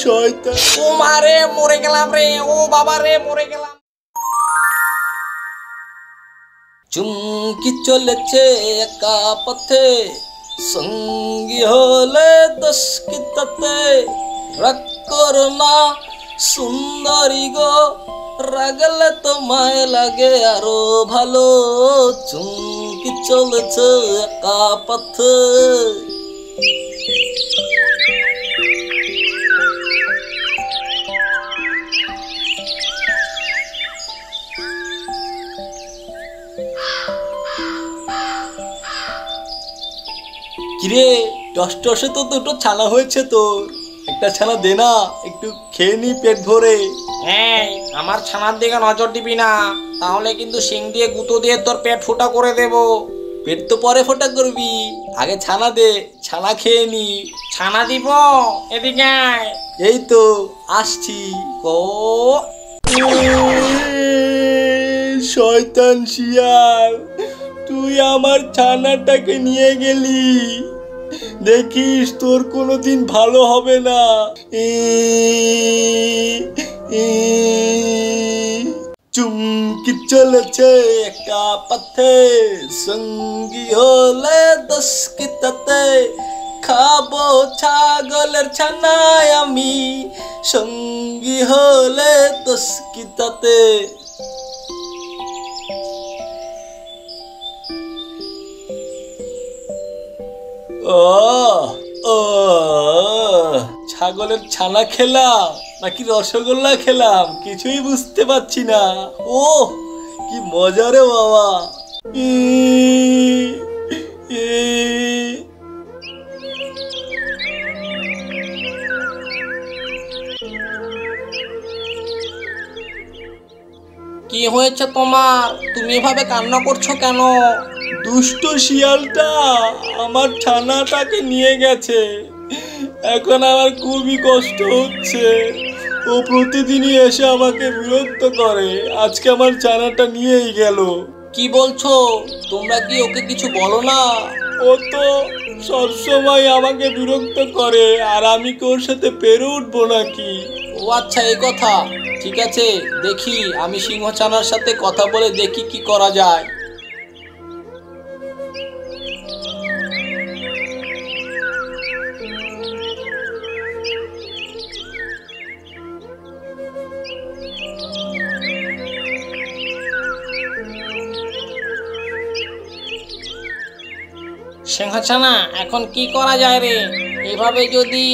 শয়তান। ও মারে মরে গেলাম রে, ও বাবা রে মরে গেলাম। চুমকি চলেছে একা পথে, সঙ্গী হলে দোষ কি তাতে? রাগ করো না সুন্দরী গো, রাগলে তোমায় লাগে আরো ভালো। চুমকি চলেছে একা পথে। কিরে টস টসে তো দুটো ছানা হয়েছে, তোর একটা ছানা দে না, একটু খেয়ে নি পেট ভরে। এই আমার ছানার দিকে নজর দিবি না, তাহলে কিন্তু শিং দিয়ে গুঁতো দিয়ে তোর পেট ফোটা করে দেব। পেট তো পরে ফোটা করবি, আগে ছানা দে, ছানা খেয়ে নি। ছানা দিব, এদিকে আয়। এই তো আসছি। ও শয়তান শিয়াল, তুই আমার ছানাটাকে নিয়ে গেলি, দেখিস তোর কোনোদিন ভালো হবে না। চুমকি চলেছে একা পথে, সঙ্গী হলে দোষ কি তাতে? খাবো ছাগলের ছানায় আমি, সঙ্গী হলে দোষ কি তাতে? ও ও ছাগলের ছানা খেলাম নাকি রসগোল্লা খেলাম কিছুই বুঝতে পারছি না। ও কি মজা রে বাবা। কি হয়েছে তোমার? তুমি এভাবে কান্না করছো কেন? দুষ্ট শিয়ালটা আমার ছানাটাকে নিয়ে গেছে, এখন আমার খুবই কষ্ট হচ্ছে। ও প্রতিদিনই এসে আমাকে বিরক্ত করে, আজকে আমার ছানাটা নিয়েই গেল। কি বলছো? তোমরা কি ওকে কিছু বলো না? ও তো সবসময় আমাকে বিরক্ত করে, আর আমি কি ওর সাথে পেরে উঠবো নাকি? ও আচ্ছা, এই কথা। ঠিক আছে, দেখি আমি সিংহ ছানার সাথে কথা বলে দেখি কি করা যায়। সিংহছানা, এখন কি করা যায় রে? এভাবে যদি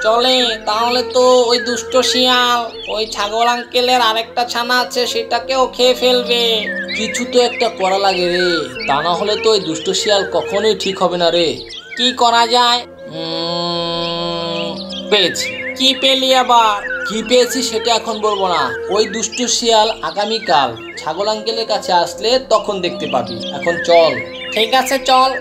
চলে তাহলে তো ওই দুষ্ট শিয়াল ওই ছাগল আঙ্কেলের আরেকটা ছানা আছে সেটাকেও খেয়ে ফেলবে। কিছু তো একটা করা লাগে রে, তা না হলে তো ওই দুষ্ট শিয়াল কখনোই ঠিক হবে না রে। কি করা যায়? পেয়েছি। কি পেলি আবার? কি পেয়েছি সেটা এখন বলবো না, ওই দুষ্ট শিয়াল আগামীকাল ছাগল আঙ্কেলের কাছে আসলে তখন দেখতে পাবি। এখন চল। ঠিক আছে, চল।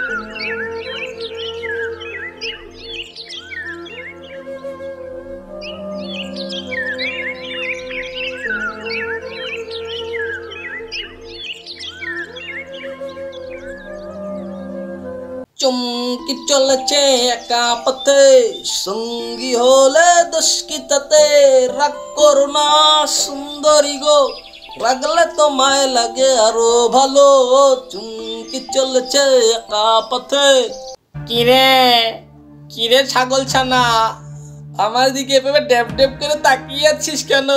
চুমকি চলেছে একা পথে, সঙ্গী হলে দোষ কি তাতে? রাগ করো না সুন্দরী গো, রাগলে তোমায় লাগে আরো ভালো। চুমকি চলেছে একা পথে। কিরে কিরে ছাগল ছানা, আমার দিকে এভাবে ড্যাব ড্যাব করে তাকিয়ে আছিস কেন?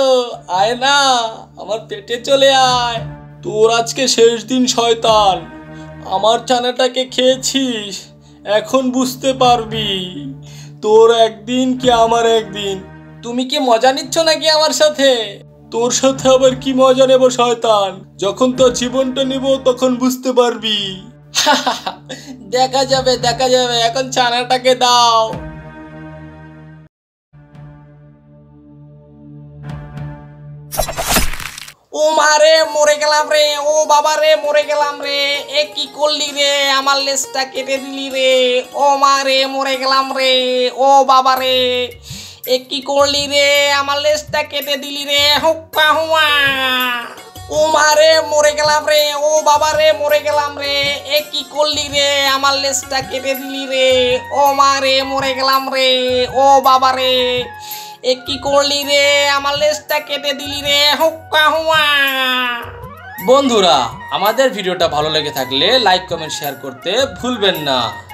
আয় না, আমার পেটে চলে আয়। তোর আজকে শেষ দিন শয়তান, আমার ছানাটাকে খেয়েছিস, এখন বুঝতে পারবি তোর একদিন কি আমার একদিন। তুমি কি মজা নিচ্ছ নাকি আমার সাথে? তোর সাথে আবার কি মজা নেব শয়তান, যখন তোর জীবনটা নিব তখন বুঝতে পারবি। দেখা যাবে দেখা যাবে, এখন ছানাটাকে দাও। ও মারে মরে গেলাম রে, ও বাবা রে মরে গেলাম রে। এ কি করলি রে, আমার লেজটা কেটে দিলি রে। ও মারে মরে গেলাম রে, ও বাবা রে। এ কি করলি রে, আমার লেজটা কেটে দিলি রে। হুক্কা হুয়া। ও মারে মরে গেলাম রে, ও বাবা রে মরে গেলাম রে, এ কি করলি রে, আমার লেজটা কেটে দিলি রে, ও মারে মরে গেলাম রে, ও বাবা রে, এ কি করলি রে, আমার লেজটা কেটে দিলি রে, হুক্কা হুয়া। বন্ধুরা, আমাদের ভিডিওটা ভালো লেগে থাকলে লাইক কমেন্ট শেয়ার করতে ভুলবেন না।